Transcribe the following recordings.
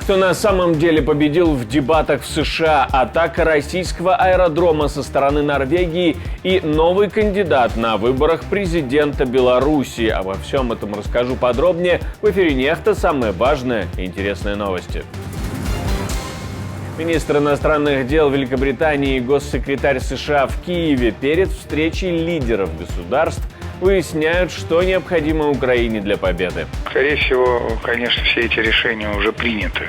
Кто на самом деле победил в дебатах в США, атака российского аэродрома со стороны Норвегии и новый кандидат на выборах президента Беларуси. Обо всем этом расскажу подробнее в эфире «Нехта». Самые важные и интересные новости. Министр иностранных дел Великобритании и госсекретарь США в Киеве перед встречей лидеров государств выясняют, что необходимо Украине для победы. Скорее всего, конечно, все эти решения уже приняты.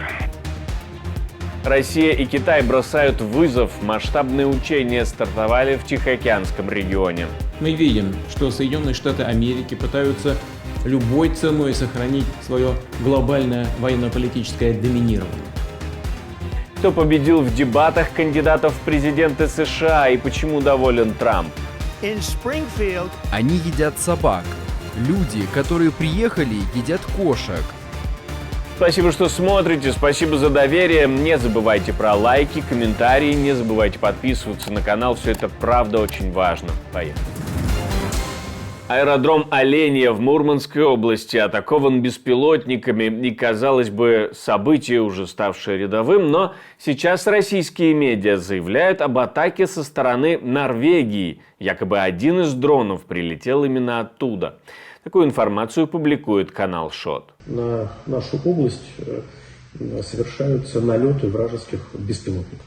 Россия и Китай бросают вызов. Масштабные учения стартовали в Тихоокеанском регионе. Мы видим, что Соединенные Штаты Америки пытаются любой ценой сохранить свое глобальное военно-политическое доминирование. Кто победил в дебатах кандидатов в президенты США и почему доволен Трамп? Они едят собак. Люди, которые приехали, едят кошек. Спасибо, что смотрите, спасибо за доверие. Не забывайте про лайки, комментарии, не забывайте подписываться на канал. Все это правда очень важно. Поехали. Аэродром Оленья в Мурманской области атакован беспилотниками, и, казалось бы, событие, уже ставшее рядовым, но сейчас российские медиа заявляют об атаке со стороны Норвегии. Якобы один из дронов прилетел именно оттуда. Такую информацию публикует канал ШОТ. На нашу область совершаются налеты вражеских беспилотников.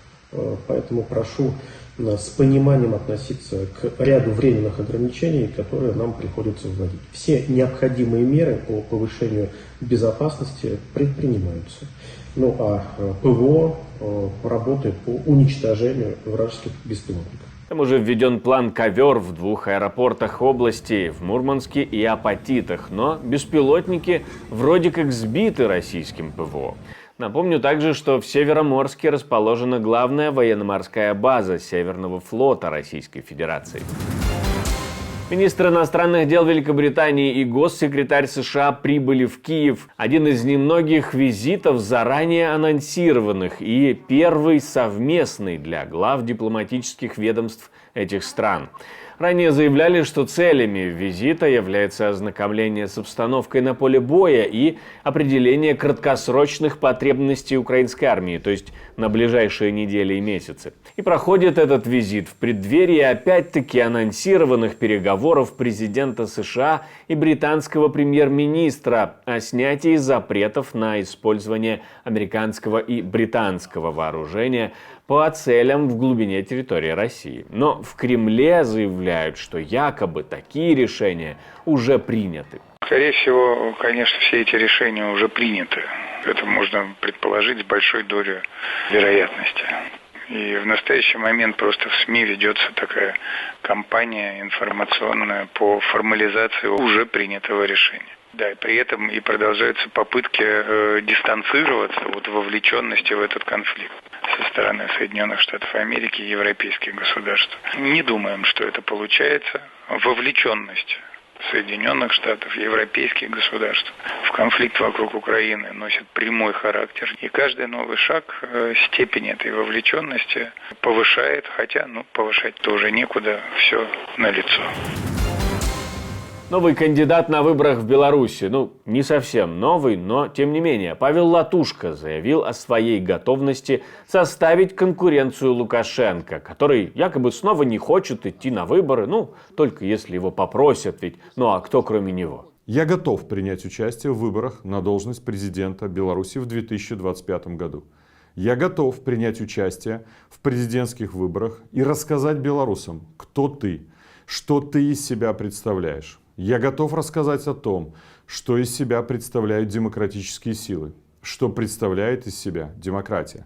Поэтому прошу с пониманием относиться к ряду временных ограничений, которые нам приходится вводить. Все необходимые меры по повышению безопасности предпринимаются. Ну а ПВО работает по уничтожению вражеских беспилотников. Там уже введен план «Ковер» в 2 аэропортах области, в Мурманске и Апатитах. Но беспилотники вроде как сбиты российским ПВО. Напомню также, что в Североморске расположена главная военно-морская база Северного флота Российской Федерации. Министр иностранных дел Великобритании и госсекретарь США прибыли в Киев. Один из немногих визитов, заранее анонсированных, и первый совместный для глав дипломатических ведомств этих стран. Ранее заявляли, что целями визита является ознакомление с обстановкой на поле боя и определение краткосрочных потребностей украинской армии, то есть на ближайшие недели и месяцы. И проходит этот визит в преддверии опять-таки анонсированных переговоров президента США и британского премьер-министра о снятии запретов на использование американского и британского вооружения по целям в глубине территории России. Но в Кремле заявляют, что якобы такие решения уже приняты. Скорее всего, конечно, все эти решения уже приняты. Это можно предположить с большой долей вероятности. И в настоящий момент просто в СМИ ведется такая кампания информационная по формализации уже принятого решения. Да, и при этом и продолжаются попытки дистанцироваться от вовлеченности в этот конфликт со стороны Соединенных Штатов Америки и европейских государств. Не думаем, что это получается. Вовлеченность Соединенных Штатов, европейских государств в конфликт вокруг Украины носит прямой характер. И каждый новый шаг степень этой вовлеченности повышает, хотя повышать-то уже некуда, все налицо. Новый кандидат на выборах в Беларуси. Не совсем новый, но тем не менее. Павел Латушко заявил о своей готовности составить конкуренцию Лукашенко, который якобы снова не хочет идти на выборы, только если его попросят, ведь а кто кроме него? Я готов принять участие в выборах на должность президента Беларуси в 2025 году. Я готов принять участие в президентских выборах и рассказать белорусам, кто ты, что ты из себя представляешь. Я готов рассказать о том, что из себя представляют демократические силы, что представляет из себя демократия.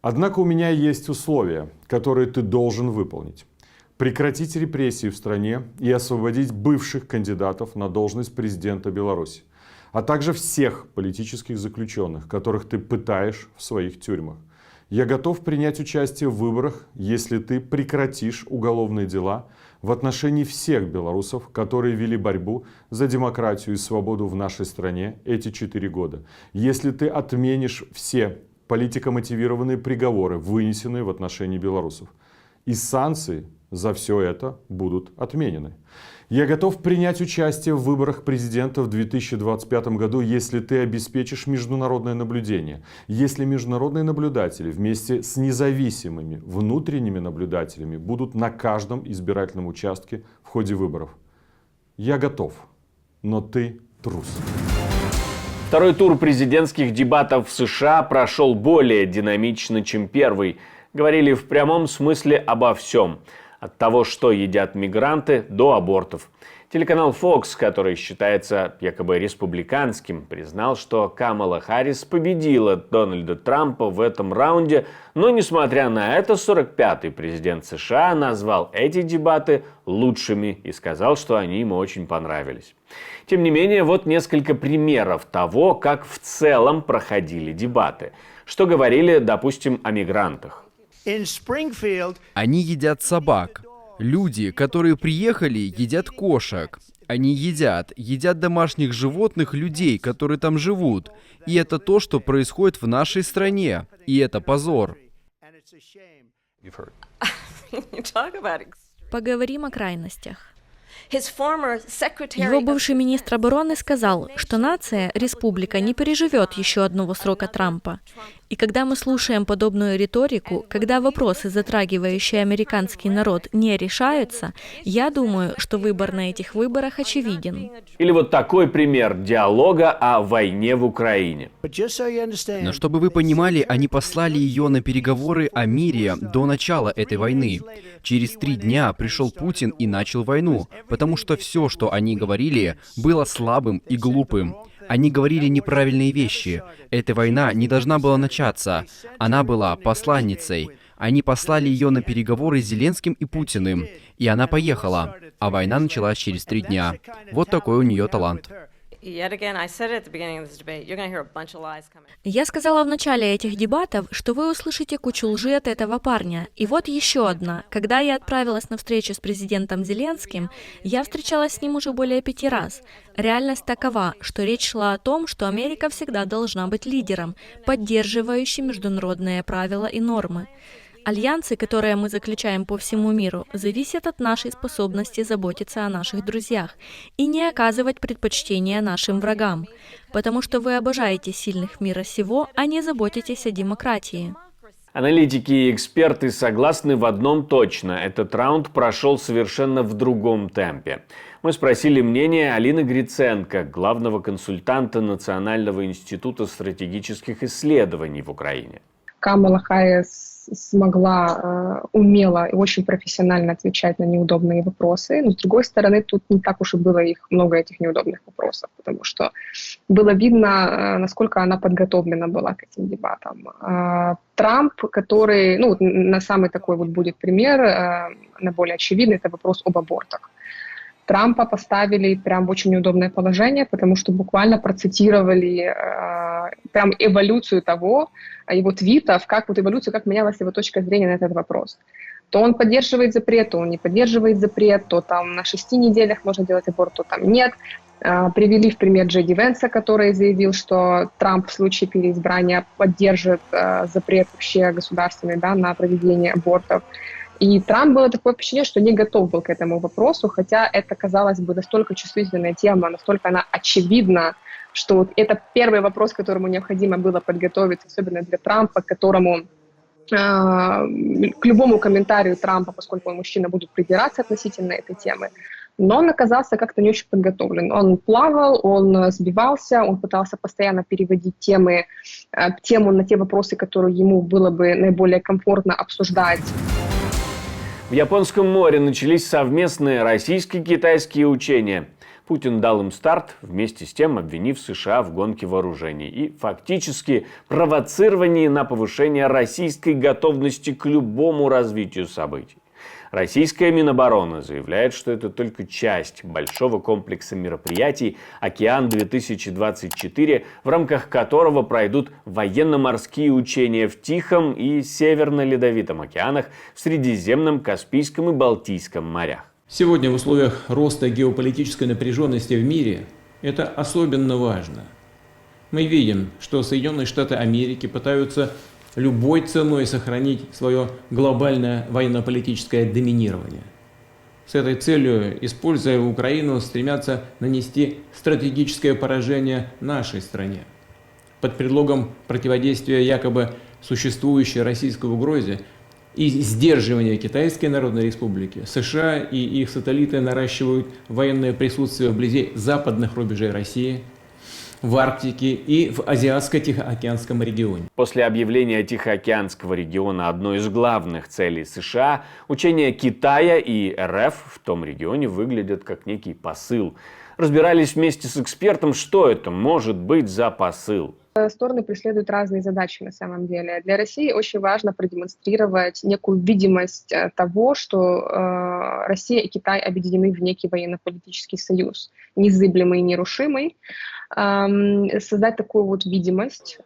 Однако у меня есть условия, которые ты должен выполнить. Прекратить репрессии в стране и освободить бывших кандидатов на должность президента Беларуси, а также всех политических заключенных, которых ты пытаешь в своих тюрьмах. Я готов принять участие в выборах, если ты прекратишь уголовные дела в отношении всех белорусов, которые вели борьбу за демократию и свободу в нашей стране эти 4 года. Если ты отменишь все политико-мотивированные приговоры, вынесенные в отношении белорусов. И санкции за все это будут отменены. Я готов принять участие в выборах президента в 2025 году, если ты обеспечишь международное наблюдение. Если международные наблюдатели вместе с независимыми внутренними наблюдателями будут на каждом избирательном участке в ходе выборов. Я готов, но ты трус. Второй тур президентских дебатов в США прошел более динамично, чем первый. Говорили в прямом смысле обо всем. От того, что едят мигранты, до абортов. Телеканал Fox, который считается якобы республиканским, признал, что Камала Харрис победила Дональда Трампа в этом раунде, но, несмотря на это, 45-й президент США назвал эти дебаты лучшими и сказал, что они ему очень понравились. Тем не менее, вот несколько примеров того, как в целом проходили дебаты. Что говорили, допустим, о мигрантах. Они едят собак. Люди, которые приехали, едят кошек. Они едят домашних животных, людей, которые там живут. И это то, что происходит в нашей стране. И это позор. Поговорим о крайностях. Его бывший министр обороны сказал, что нация, республика, не переживет еще одного срока Трампа. И когда мы слушаем подобную риторику, когда вопросы, затрагивающие американский народ, не решаются, я думаю, что выбор на этих выборах очевиден. Или вот такой пример диалога о войне в Украине. Но чтобы вы понимали, они послали ее на переговоры о мире до начала этой войны. Через 3 дня пришел Путин и начал войну, потому что все, что они говорили, было слабым и глупым. Они говорили неправильные вещи. Эта война не должна была начаться. Она была посланницей. Они послали ее на переговоры с Зеленским и Путиным. И она поехала. А война началась через 3 дня. Вот такой у нее талант. Я сказала в начале этих дебатов, что вы услышите кучу лжи от этого парня. И вот еще одна. Когда я отправилась на встречу с президентом Зеленским, я встречалась с ним уже более 5 раз. Реальность такова, что речь шла о том, что Америка всегда должна быть лидером, поддерживающим международные правила и нормы. Альянсы, которые мы заключаем по всему миру, зависят от нашей способности заботиться о наших друзьях и не оказывать предпочтения нашим врагам, потому что вы обожаете сильных мира сего, а не заботитесь о демократии. Аналитики и эксперты согласны в одном точно. Этот раунд прошел совершенно в другом темпе. Мы спросили мнение Алины Гриценко, главного консультанта Национального института стратегических исследований в Украине. Камала Харрис смогла умело и очень профессионально отвечать на неудобные вопросы. Но, с другой стороны, тут не так уж и было много этих неудобных вопросов, потому что было видно, насколько она подготовлена была к этим дебатам. Трамп, который, на самый такой вот будет пример, на более очевидный, это вопрос об абортах. Трампа поставили прям в очень неудобное положение, потому что буквально процитировали прям эволюцию его твитов, как менялась его точка зрения на этот вопрос. То он поддерживает запрет, то он не поддерживает запрет, то там на 6 неделях можно делать аборт, то там нет. Привели в пример Джей Ди Венса, который заявил, что Трамп в случае переизбрания поддержит запрет вообще государственный, на проведение абортов. И Трамп было такое впечатление, что не готов был к этому вопросу, хотя это, казалось бы, настолько чувствительная тема, настолько она очевидна, что вот это первый вопрос, к которому необходимо было подготовиться, особенно для Трампа, к любому комментарию Трампа, поскольку он мужчина, будет придираться относительно этой темы. Но он оказался как-то не очень подготовлен. Он плавал, он сбивался, он пытался постоянно переводить тему на те вопросы, которые ему было бы наиболее комфортно обсуждать. В Японском море начались совместные российско-китайские учения. Путин дал им старт, вместе с тем обвинив США в гонке вооружений и фактически провоцировании на повышение российской готовности к любому развитию событий. Российская Минобороны заявляет, что это только часть большого комплекса мероприятий «Океан-2024», в рамках которого пройдут военно-морские учения в Тихом и Северно-Ледовитом океанах, в Средиземном, Каспийском и Балтийском морях. Сегодня в условиях роста геополитической напряженности в мире это особенно важно. Мы видим, что Соединенные Штаты Америки пытаются любой ценой сохранить свое глобальное военно-политическое доминирование. С этой целью, используя Украину, стремятся нанести стратегическое поражение нашей стране. Под предлогом противодействия якобы существующей российской угрозе и сдерживания Китайской Народной Республики, США и их сателлиты наращивают военное присутствие вблизи западных рубежей России, в Арктике и в Азиатско-Тихоокеанском регионе. После объявления Тихоокеанского региона одной из главных целей США, учения Китая и РФ в том регионе выглядят как некий посыл. Разбирались вместе с экспертом, что это может быть за посыл. Стороны преследуют разные задачи на самом деле. Для России очень важно продемонстрировать некую видимость того, что Россия и Китай объединены в некий военно-политический союз, незыблемый и нерушимый, создать такую вот видимость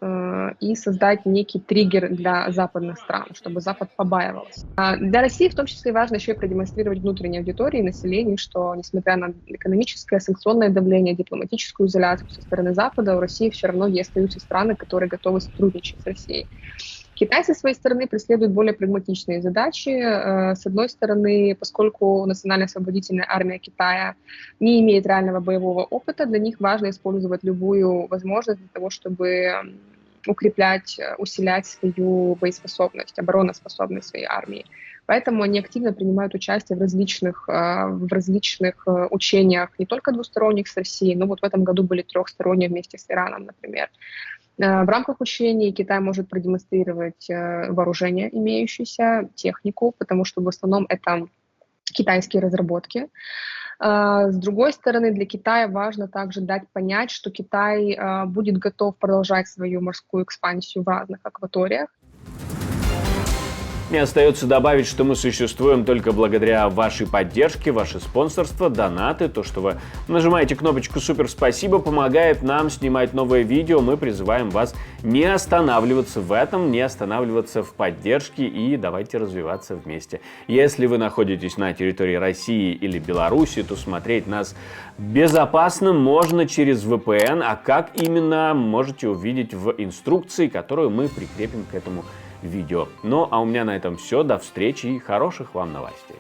и создать некий триггер для западных стран, чтобы Запад побаивался. Для России в том числе важно еще и продемонстрировать внутренней аудитории и населению, что несмотря на экономическое, санкционное давление, дипломатическую изоляцию со стороны Запада, у России все равно есть остаются страны, которые готовы сотрудничать с Россией. Китай со своей стороны преследует более прагматичные задачи. С одной стороны, поскольку национально-освободительная армия Китая не имеет реального боевого опыта, для них важно использовать любую возможность для того, чтобы укреплять, усилять свою боеспособность, обороноспособность своей армии. Поэтому они активно принимают участие в различных учениях, не только двусторонних с Россией, но вот в этом году были трехсторонние вместе с Ираном, например. В рамках учений Китай может продемонстрировать вооружение имеющееся, технику, потому что в основном это китайские разработки. С другой стороны, для Китая важно также дать понять, что Китай будет готов продолжать свою морскую экспансию в разных акваториях. Мне остается добавить, что мы существуем только благодаря вашей поддержке, ваше спонсорство, донаты. То, что вы нажимаете кнопочку «Супер спасибо», помогает нам снимать новые видео. Мы призываем вас не останавливаться в этом, не останавливаться в поддержке и давайте развиваться вместе. Если вы находитесь на территории России или Беларуси, то смотреть нас безопасно можно через VPN, а как именно, можете увидеть в инструкции, которую мы прикрепим к этому видео. Ну, а у меня на этом все. До встречи и хороших вам новостей.